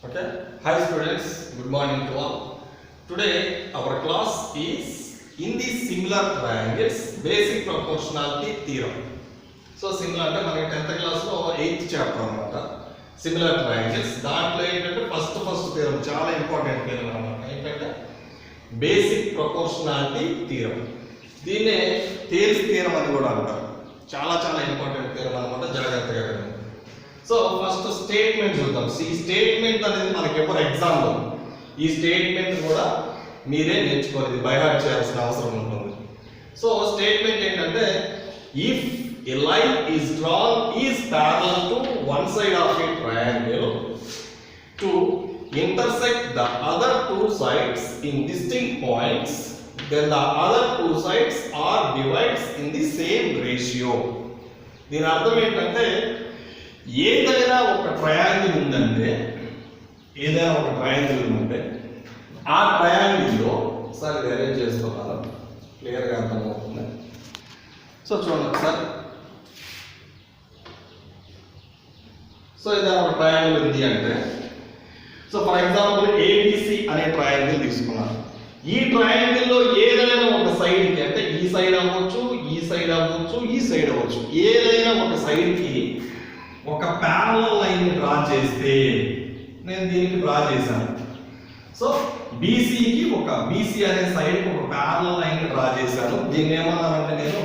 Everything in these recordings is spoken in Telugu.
Okay. Hi students, good morning to all. Today our class is in the similar triangles basic proportionality theorem. So similar అంటే మనకి 10th క్లాస్ లో 8th చాప్టర్ అన్నమాట. Similar triangles దాంట్లో ఏంటంటే ఫస్ట్ థియరం చాలా ఇంపార్టెంట్ థియరం అన్నమాట. ఏంటంటే బేసిక్ ప్రపోర్షనాలిటీ థియరం. దీన్నే థేల్స్ థియరం అని కూడా అంటారు. చాలా ఇంపార్టెంట్ థియరం అన్నమాట. జాగ్రత్తగా వినండి. సో ఫస్ట్ స్టేట్మెంట్ చూద్దాం. ఈ స్టేట్మెంట్ అనేది మనకి ఎప్పుడు ఎగ్జామ్లో ఈ స్టేట్మెంట్ కూడా మీరే నేర్చుకోవాలి, బై హార్ట్ చేయాల్సిన అవసరం ఉంటుంది. సో స్టేట్మెంట్ ఏంటంటే if a line is drawn is parallel to one side of a triangle to intersect the other two sides in distinct points, then the other two sides are divides in the same ratio. దీని అర్థం ఏంటంటే ఏదైనా ఒక ట్రయాంగిల్ ఉందంటే ఆ ట్రయాంగిల్లో ఒకసారి అరేంజ్ చేస్తున్నాను, క్లియర్గా అర్థమవుతుంది. సో చూడండి సార్, సో ఏదైనా ఒక ట్రయాంగిల్ ఉంది అంటే, సో ఫర్ ఎగ్జాంపుల్ ఏబిసి అనే ట్రయాంగిల్ తీసుకున్నాను. ఈ ట్రయాంగిల్లో ఏదైనా ఒక సైడ్కి, అంటే ఈ సైడ్ అవ్వచ్చు, ఈ సైడ్ అవ్వచ్చు, ఈ సైడ్ అవ్వచ్చు, ఏదైనా ఒక సైడ్కి ఒక ప్యారలల్ లైన్ డ్రా చేస్తే, నేను దీనికి డ్రా చేశాను. సో బీసీకి బీసీ అనే సైడ్కి ఒక ప్యారలల్ లైన్ డ్రా చేశాను. దీన్ని ఏమన్నానంటే నేను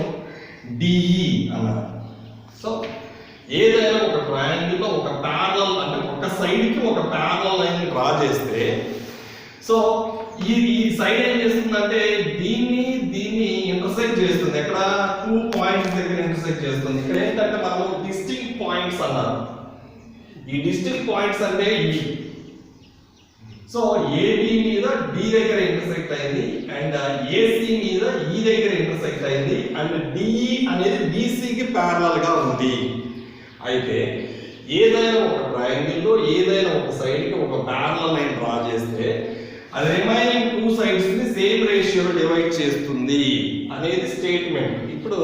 డిఈ అన్నాను. సో ఏదైనా ఒక ట్రయాంగిల్లో ఒక ప్యారలల్, అంటే ఒక సైడ్కి ఒక ప్యారలల్ లైన్ డ్రా చేస్తే, సో ఈ సైడ్ ఏం చేస్తుందంటే దీన్ని ఇంటర్సెక్ట్ చేస్తుంది. ఎక్కడ 2 పాయింట్స్ దగ్గర ఇంటర్సెక్ట్ చేస్తుంది. ఇక్కడ ఏంటంటే మనం డిస్టింక్ట్ పాయింట్స్ అన్నారు. ఈ డిస్టింక్ట్ పాయింట్స్ అంటే ఇవి. సో ఏబి మీద డి దగ్గర ఇంటర్సెక్ట్ అయింది, అండ్ ఏసి మీద ఈ దగ్గర ఇంటర్సెక్ట్ అయింది, అండ్ డిఈ అనేది బీసీకి ప్యారలల్ గా ఉంది. అయితే ఏదైనా ఒక ట్రయాంగిల్లో ఏదైనా ఒక సైడ్ కి ఒక ప్యారలల్ లైన్ డ్రా చేస్తే అది రిమైనింగ్ 2 సైడ్స్ ని సేమ్ రేషియోలో డివైడ్ చేస్తుంది అనేది స్టేట్మెంట్. ఇప్పుడు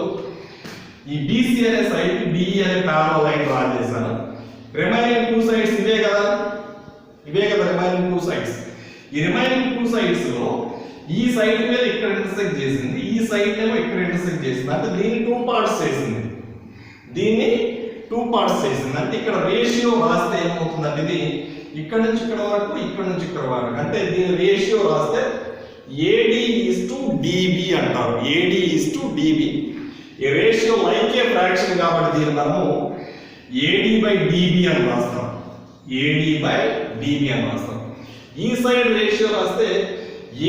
ఈ బీసీ అనే సైడ్ కి డిఈ అనే ప్యారలల్ లైన్ డ్రా చేశాను. రిమైనింగ్ 2 సైడ్స్ ఇవే కదా రిమైనింగ్ 2 సైడ్స్. ఈ రిమైనింగ్ 2 సైడ్స్ లో ఈ సైడ్ మీద ఇక్కడ ఇంటర్సెక్ట్ చేసింది, ఈ సైడ్ ఏమో ఇక్కడ ఇంటర్సెక్ట్ చేసింది. అంటే దీన్ని 2 పార్ట్స్ చేసింది. అంటే ఇక్కడ రేషియో రాస్తే ఏమవుతుందంటే ఇది ఇక్కడ నుంచి ఇక్కడ వరకు, ఇక్కడ నుంచి ఇక్కడ వరకు, అంటే దీని రేషియో రాస్తే ఏడి ఈజ్ టు డిబి అంటారు. AD is to dB. ఈ రేషియో లైక్ ఏ ఫ్రాక్షన్ కాబట్టి దీన్ని మనము ఏడి బై డిబి అని రాస్తాం. ఈ సైడ్ రేషియో రాస్తే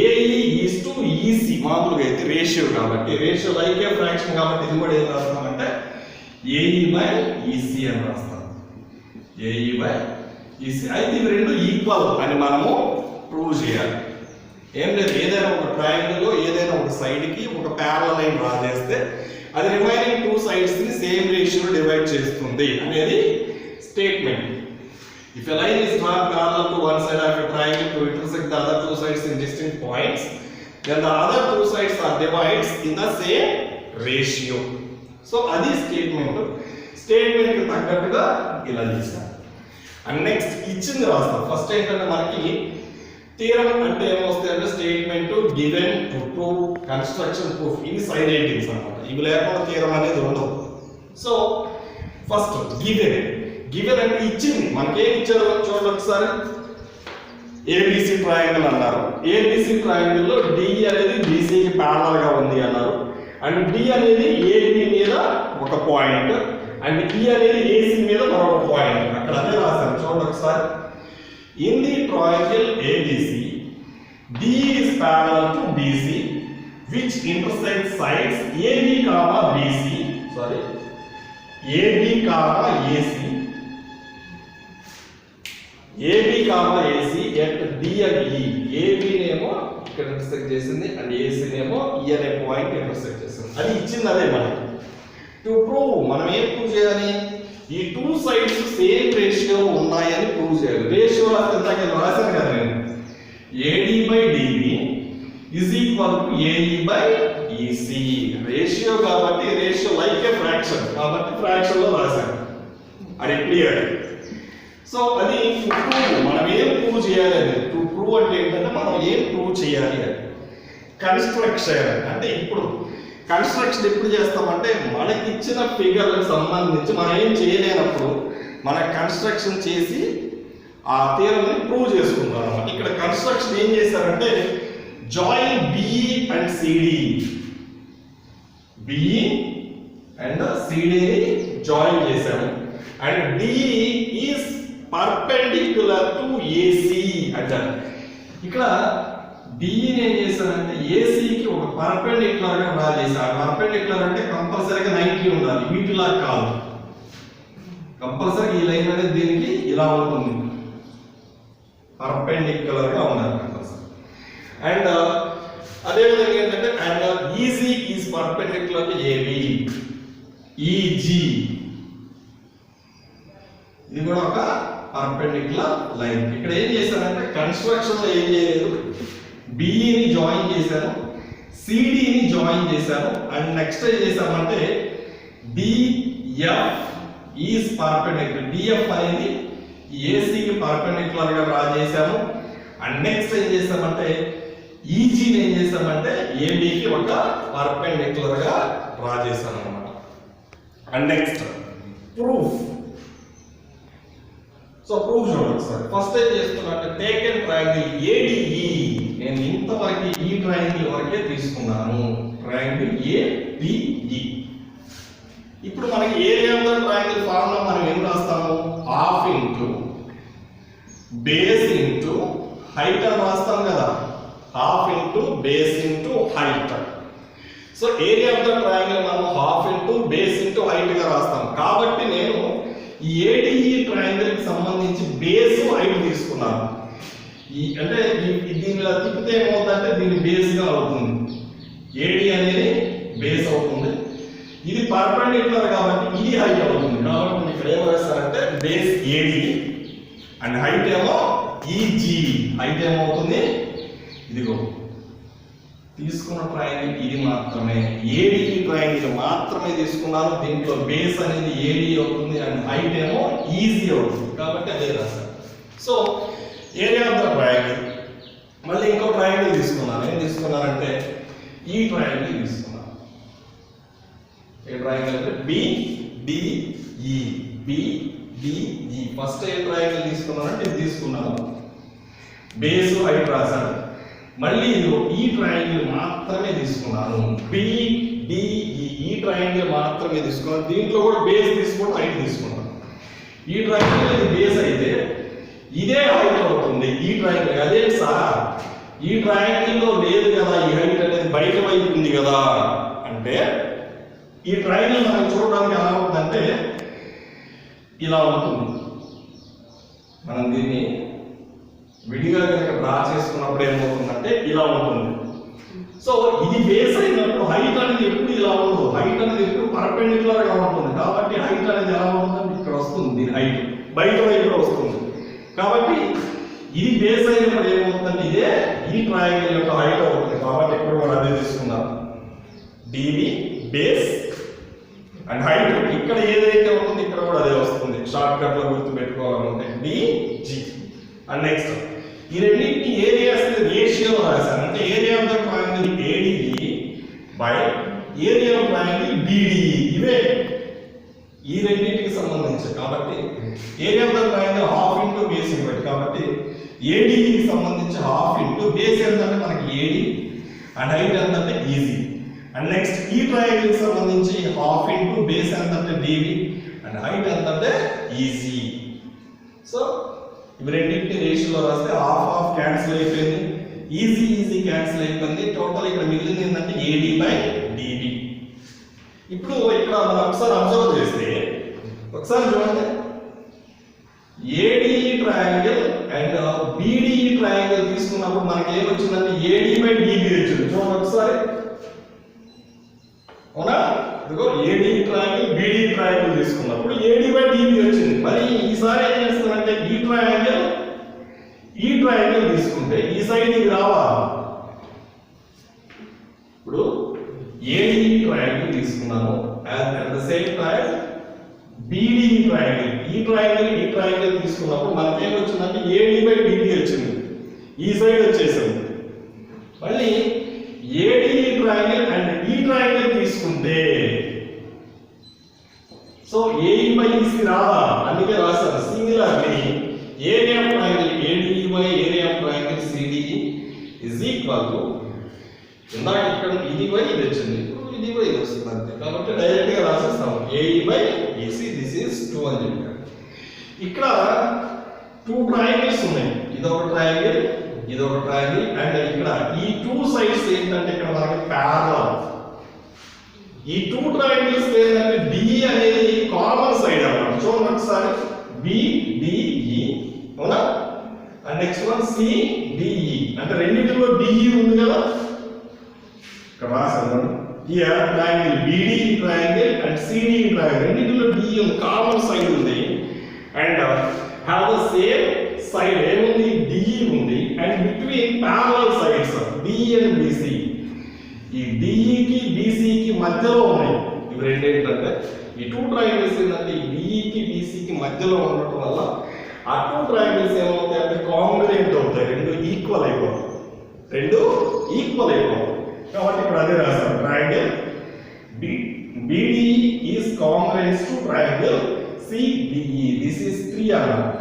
ఏఈ ఈజ్ టు ఈసి. మామూలుగా అయితే రేషియో కాబట్టి, రేషియో లైక్ ఏ ఫ్రాక్షన్ కాబట్టి ఇది కూడా ఏం రాస్తామంటే ఏఈ బై ఈసి అని రాస్తాం. అయితే ఇవి రెండు ఈక్వల్ అని మనము ప్రూవ్ చేయాలి. ఏం లేదు, ఏదైనా ఒక ట్రయాంగిల్లో ఏదైనా ఒక సైడ్ కి ఒక ప్యారలల్ లైన్ డ్రా చేస్తే అది రిమైనింగ్ 2 సైడ్స్ ని సేమ్ రేషియోలో డివైడ్ చేస్తుంది అనేది statement. If a line is drawn parallel to one side of a triangle to intersect the other 2 sides in distinct points, then the other 2 sides are divides in the same ratio. So అది స్టేట్మెంట్. స్టేట్మెంట్ కి తగ్గట్టుగా ఇలా చేస్తాం. అండ్ నెక్స్ట్ ఇచ్చింది రాస్తాం. ఫస్ట్ ఏంటంటే మనకి థియరం అంటే ఏమొస్తాయి అంటే statement, given, to prove, construction, proof, ఇవి సైడ్ ఎయిటింగ్స్ అన్నమాట. ఇవి లేకుండా థియరం అనేది ఉండదు. సో ఫస్ట్ గివెన్ అంటే ఇచ్చింది. మనకి ఏం ఇచ్చారు చూడండి ఒకసారి. ఏబిసి ట్రయాంగిల్ అన్నారు. ఏబిసి ట్రయాంగిల్ లో డి అనేది బీసీకి ప్యారలల్ గా ఉంది అన్నారు. అండ్ డి అనేది ఏబి మీద ఒక పాయింట్, అండ్ ఈ అనేది ఏసీ మీద మరొక పాయింట్. అక్కడ అదే రాశాను చూడండి ఒకసారి. In the triangle ABC D is parallel to BC which intersect sides AB comma BC, sorry AB comma AC, AB comma AC at D and E. AB నేమో ఇక్కడ ఇంటర్సెక్ట్ చేసింది, అండ్ ఏసీ నేమో ఈ అనే పాయింట్ ఇంటర్సెక్ట్ చేసింది. అది ఇచ్చింది అదే మనకి. టు ప్రూవ్ మనం ఏం ప్రూవ్ చేయాలి? ఈ 2 సైడ్స్ సేమ్ రేషియో ఉన్నాయని ప్రూవ్ చేయాలి. రేషియో ఇందాక రాశాను కదా నేను, AD by dB is equal to AE by EC. Ratio కాబట్టి, రేషియో లైక్ ఏ ఫ్రాక్షన్ కాబట్టి ఫ్రాక్షన్ లో రాశాను. అది క్లియర్. సో అది మనం ఏం చేయాలి అని. టు ప్రూవ్ అంటే ఏంటంటే మనం ఏం ప్రూవ్ చేయాలి అని. కన్స్ట్రక్షన్ అంటే ఇప్పుడు కన్స్ట్రక్షన్ ఎప్పుడు చేస్తామంటే మనకి ఇచ్చిన ఫిగర్లకు సంబంధించి మనం ఏం చేయలేనప్పుడు మన కన్స్ట్రక్షన్ చేసి ఆ థియరమ్ని ప్రూవ్ చేసుకుంటాం అన్నమాట. ఇక్కడ కన్స్ట్రక్షన్ ఏం చేశారంటే join BE and CD, BE and సిడిని జాయిన్ చేశాము and DE is perpendicular to AC అంటారు. ఇక్కడ డిఈని ఏం చేశారంటే ఏసీకి ఒక పర్పెండిక్యులర్ గా డ్రా చేశారు. పర్పెండిక్యులర్ అంటే కంపల్సరీగా 90 ఉండాలి, వీటిలా కాదు. కంపల్సరీ ఈ లైన్ అనేది దీనికి ఇలా ఉంటుంది, పర్పెండిక్యులర్ గా ఉండాలి కంపల్సరీ. అండ్ అదే విధంగా ఏంటంటే and EG is perpendicular to AB, EG ఇది కూడా ఒక పర్పెండిక్యులర్ లైన్. ఇక్కడ ఏం చేశారంటే కన్స్ట్రక్షన్ లో ఏం చేయలేదు, బిఈని జాయిన్ చేశాను, సిడిని జాయిన్ చేశాను అండ్ నెక్స్ట్ ఏం చేశామంటే డిఎఫ్ ఈజ్ పర్పెండిక్యులర్, డిఎఫ్ అనేది ఏసీకి పర్పెండిక్యులర్ గా డ్రా చేశాము అండ్ నెక్స్ట్ ఏం చేస్తామంటే ఈజీని ఏం చేస్తామంటే ఏబికి ఒక పర్పెండిక్యులర్ గా డ్రా చేశాను అన్నమాట. And next proof. So proof చూడండి సార్. ఫస్ట్ ఏం చేస్తున్నట్టు టేకెన్ ట్రయాంగిల్ ఏడిఈ, నేను ఇంతవరకు ఈ ట్రయాంగిల్ వరకే తీసుకున్నాను, ట్రయాంగిల్ ఏడిఈ. ఇప్పుడు మనకి area of the triangle formula మనం ఏం రాస్తాము, half into base into height అని రాస్తాం కదా, half into base into height. So area of the triangle మనం half into base into height గా రాస్తాం. కాబట్టి నేను ఈ ఏడిఈ ట్రయాంగిల్ కి సంబంధించి బేస్ హైట్ తీసుకున్నాను. ఈ అంటే దీన్ని తిప్పితే ఏమవుతుందంటే దీని బేస్ గా అవుతుంది, ఏడి అనేది బేస్ అవుతుంది. ఇది పర్పెండిక్యులర్ కాబట్టి ఇది హైట్ అవుతుంది. కాబట్టి ఇక్కడ ఏం రాస్తారంటే బేస్ ఏడి అండ్ హైట్ ఏమో ఈజీ. హైట్ ఏమవుతుంది, ఇదిగో తీసుకున్న ట్రయాంగిల్ ఇది మాత్రమే, ఏడి ట్రయాంగిల్ మాత్రమే తీసుకున్నాను. దీంట్లో బేస్ అనేది ఏడి అవుతుంది అండ్ హైట్ ఏమో ఈజీ అవుతుంది కాబట్టి అదే రాశాను. So area of the triangle. మళ్ళీ ఇంకో ట్రయాంగిల్ తీసుకున్నాను. ఏం తీసుకున్నానంటే ఈ ట్రయాంగిల్ తీసుకున్నాను. ఏ ట్రయాంగిల్ అంటే బిడిఈ, బిడిఈ. ఫస్ట్ ఏ ట్రయాంగిల్ తీసుకున్నానంటే ఇది తీసుకున్నాను, బేస్ హైట్ రాశాను. మళ్ళీ ఈ ట్రయాంగిల్ మాత్రమే తీసుకున్నాను, బిడిఈ. ఈ ట్రయాంగిల్ మాత్రమే తీసుకున్నాను. దీంట్లో కూడా బేస్ తీసుకుంటూ హైట్ తీసుకున్నాను. ఈ ట్రయాంగిల్ ఇది బేస్ అయితే ఇదే హైట్ అవుతుంది ఈ ట్రయాంగిల్. అదే సార్ ఈ ట్రయాంగిల్ లో లేదు కదా ఈ హైట్ అనేది, బయట వైపు ఉంది కదా అంటే ఈ ట్రయాంగిల్ మనం చూడడానికి ఎలా ఉంటుందంటే ఇలా ఉంటుంది. మనం దీన్ని విడిగా కనుక డ్రా చేసుకున్నప్పుడు ఏమవుతుందంటే ఇలా ఉంటుంది. సో ఇది బేస్ అయినప్పుడు హైట్ అనేది ఎప్పుడు ఇలా ఉండదు, హైట్ అనేది ఎప్పుడు పర్పెండిక్యులర్ గా ఉంటుంది. కాబట్టి హైట్ అనేది ఎలా ఉంటుందంటే ఇక్కడ వస్తుంది, దీని హైట్ బయట వైపు వస్తుంది. కాబట్టి ఇది బేస్ అయినప్పుడు ఏమవుతుందంటే ఇదే ఈ ట్రయాంగిల్ యొక్క హైట్ అవుతుంది. కాబట్టి ఇక్కడ కూడా అదే తీసుకున్నాం, డిబి బేస్ అండ్ హైట్. ఇక్కడ ఏదైతే ఉంటుంది ఇక్కడ కూడా అదే వస్తుంది. షార్ట్ కట్ లో గుర్తు పెట్టుకోవాలంటే డిజి. అండ్ నెక్స్ట్ ఈ రెండింటి ఏరియాస్ రేషియో రాశాను. అంటే area of the triangle ADE by area of triangle BDE. ఇవే ఈ రెండింటికి సంబంధించి. కాబట్టి area of the triangle half into base ఇవ్వండి. కాబట్టి ఏడిఈకి సంబంధించి హాఫ్ ఇంటూ బేస్ ఎంతంటే మనకి ఏడి అండ్ హైట్ ఎంతంటే ఈజీ. అండ్ నెక్స్ట్ ఈ ట్రయాంగిల్ కి సంబంధించి హాఫ్ ఇంటూ బేస్ ఎంతంటే డిబి అండ్ హైట్ ఎంతంటే ఈజీ. సో ఇవి రెండింటిని రేషియోలో రాస్తే హాఫ్ హాఫ్ క్యాన్సిల్ అయిపోయింది, ఈజీ ఈజీ క్యాన్సిల్ అయిపోయింది. టోటల్ ఇక్కడ మిగిలింది ఏంటంటే ఏడి బై డిబి. ఇప్పుడు ఇక్కడ మనం ఒకసారి అబ్జర్వ్ చేస్తే ఒకసారి చూడండి, ఏడిఈ ట్రయాంగిల్ అండ్ బిడిఈ ట్రయాంగిల్ తీసుకున్నప్పుడు మనకి ఏం వచ్చిందంటే ఏడి బై డిబి వచ్చింది. చూడండి ఒకసారి, అవునా? ఇదిగో ఏడి ట్రయాంగిల్ బిడి ట్రయాంగిల్ తీసుకున్నప్పుడు ఏడి బై డిబి వచ్చింది. మరి ఈసారి ఏం చేస్తుందంటే ఈ ట్రయాంగిల్ తీసుకుంటే ఈ సైడ్ ఇది రావా? ఇప్పుడు ఏడి ట్రయాంగిల్ తీసుకున్నాను and at the same time BD triangle, ఈ ట్రయాంగిల్ తీసుకున్నప్పుడు మనకి ఏం వచ్చిందంటే ఏడి బై డిబి వచ్చింది, ఈ సైడ్ వచ్చేసాము. మళ్ళీ ఏడిఈ ట్రయాంగిల్ అండ్ ఈ ట్రయాంగిల్ తీసుకుంటే సో ఏఈ బై ఈసీ రాదా, అందుకే రాశారు. సింగులర్లీ area of triangle ADE by area of triangle CDE is equal to, ఇందాక ఇక్కడ ఇది బై ఇది వచ్చింది, ఇది బై ఇది వస్తుంది అంతే. కాబట్టి డైరెక్ట్ గా రాసేస్తాము AE by EC this is 2 అని చెప్పారు. ఇక్కడ 2 ట్రయాంగిల్స్ ఉన్నాయి, ఇదొక ట్రయాంగిల్ ఇదొక ట్రయాంగిల్ అండ్ ఇక్కడ ఈ 2 సైడ్స్ ఏంటంటే ఇక్కడ మనకి ప్యారలల్. ఈ 2 ట్రయాంగిల్స్ ఏంటంటే డిఈ అనేది కామన్ సైడ్ అన్నమాట. చూడండి ఒకసారి బిడిఈ అవునా, అండ్ నెక్స్ట్ వన్ సిడిఈ అంటే రెండింటిలో డిఈ ఉంది కదా, ఇక్కడ రాసాను. Here triangle BDE triangle and CDE triangle రెండింటిలో డిఈ ఉంది, కామన్ సైడ్ ఉంది and have the same side ఏముంది డిఈ ఉంది and between parallel sides DE and BC. ఈ డిఈకి బిసికి మధ్యలో ఉన్నాయి ఇవి రెండు. ఏంటంటే ఈ 2 ట్రయాంగిల్స్ ఏంటంటే ఈ డిఈకి బిసికి మధ్యలో ఉండటం వల్ల ఆ 2 ట్రయాంగిల్స్ ఏమవుతాయి అంటే కాంగ్రుయెంట్ అవుతాయి, రెండు ఈక్వల్ అయిపోతాయి, కాబట్టి ఇక్కడ అదే రాస్తాం triangle BDE is congruent to triangle CDE. This is 3 అన్నమాట.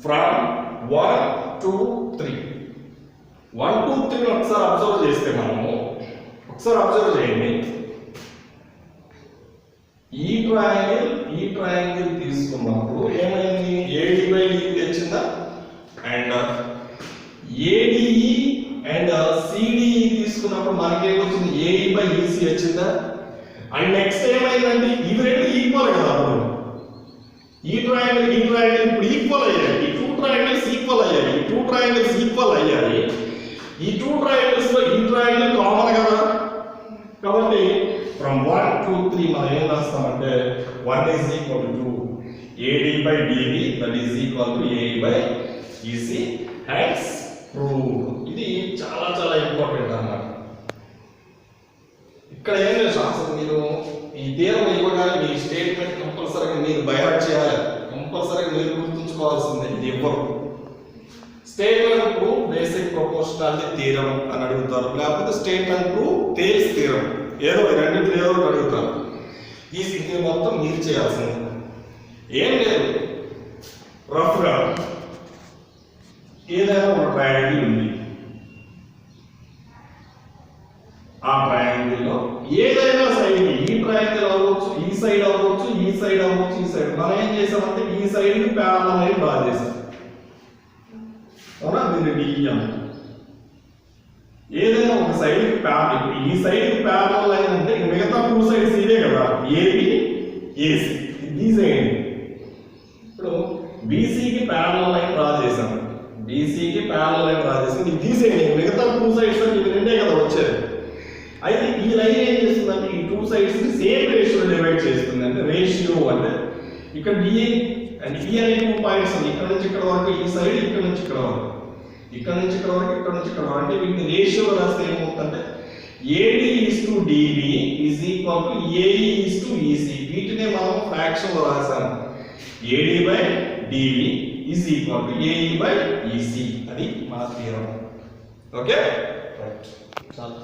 ఫ్రమ్ 1 to 3 1 2 3 ఒకసారి అబ్జర్వ్ చేస్తే మనము ఒకసారి అబ్జర్వ్ చేయండి. ఈ ట్రయాంగిల్ తీసుకున్నప్పుడు ఏమైంది, ఏడి బై డిఈ వచ్చిందా అండ్ ఏడిఈ అండ్ సిడిఈ తీసుకున్నప్పుడు మనకేమొచ్చింది ఏఈ బై ఈసీ వచ్చిందా. అండ్ నెక్స్ట్ ఏమైందంటే ఇవి రెండు ఈక్వల్ కదా, అప్పుడు ఈ ట్రయాంగిల్ ఇప్పుడు ఈక్వల్ అయ్యాయి, ఈ 2 ట్రయాంగిల్స్ ఈక్వల్ అయ్యాయి, ఈ 2 ట్రయాంగిల్స్ ఈక్వల్ అయ్యాయి. ఈ 2 ట్రయాంగిల్స్ లో ఈ ట్రయాంగిల్ కామన్ కదా, కాబట్టి ఫ్రమ్ 1 to 3 మనం ఏం రాస్తామంటే 1 is equal to 2 AD by DB that is equal to AE by EC hence proved. ఇది చాలా చాలా ఇంపార్టెంట్ అన్నమాట. ఇక్కడ ఏం లేదు, అసలు మీరు ఈ థియరం ఇవ్వగానే మీ స్టేట్మెంట్ కంపల్సరీగా మీరు బైహార్ట్ చేయాలి, కంపల్సరీగా మీరు గుర్తుంచుకోవాల్సిందే. ఇది ఇవ్వరు statement proof basic proportionality theorem అని అడుగుతారు, లేకపోతే స్టేట్మెంట్ ప్రూఫ్ థేల్స్ థియరం, ఏదో రెండింటిలో ఏదో ఒకటి అడుగుతారు. ఈ స్థితి మొత్తం మీరు చేయాల్సింది ఏం లేదు. రఫ్గా ఏదైనా ఒక ట్రయాంగిల్ ఉంది, ఆ ట్రయాంగిల్లో ఏదైనా సైడ్, ఈ ట్రయాంగిల్ అవ్వచ్చు, ఈ సైడ్ అవ్వచ్చు, ఈ సైడ్ అవ్వచ్చు, ఈ సైడ్. మనం ఏం చేసామంటే ఈ సైడ్ కి ప్యారలల్ లైన్ డ్రా చేసాం అవునా, దీన్ని డిఈ అంటాం. ఏదైనా ఒక సైడ్ కి ప్యారలల్, ఈ సైడ్ కి ప్యారలల్ లైన్ అంటే మిగతా 2 సైడ్స్ ఇదే కదా, ఏబి ఏసి. ఈ సైడ్ ఇప్పుడు బీసీకి ప్యారలల్ లైన్ డ్రా చేసాం, బీసీకి ప్యారలల్ లైన్ డ్రా చేసాం. ఇది తీసేయండి, మిగతా 2 సైడ్స్ అంటే ఇవి రెండే కదా వచ్చేది. అయితే ఈ లైన్ ఏం చేస్తుందంటే ఈ 2 సైడ్స్ ని సేమ్ రేషియోలో డివైడ్ చేస్తుంది. అంటే రేషియో అంటే ఇక్కడ డిఏ అండ్ ఈ అనే 2 పాయింట్స్ ఉంది, ఇక్కడ నుంచి ఇక్కడ వరకు ఈ సైడ్, ఇక్కడ నుంచి ఇక్కడ వరకు, ఇక్కడ నుంచి ఇక్కడ వరకు, ఇక్కడ నుంచి ఇక్కడ వరకు. అంటే వీటిని రేషియోలో రాస్తే ఏమవుతుందంటే AD is to DB is equal to AE is to EC. వీటినే మనం ఫ్రాక్షన్ లో రాసాము, AD by DB is equal to AE by EC. అది మన థియరం. ఓకే రైట్, చాలు.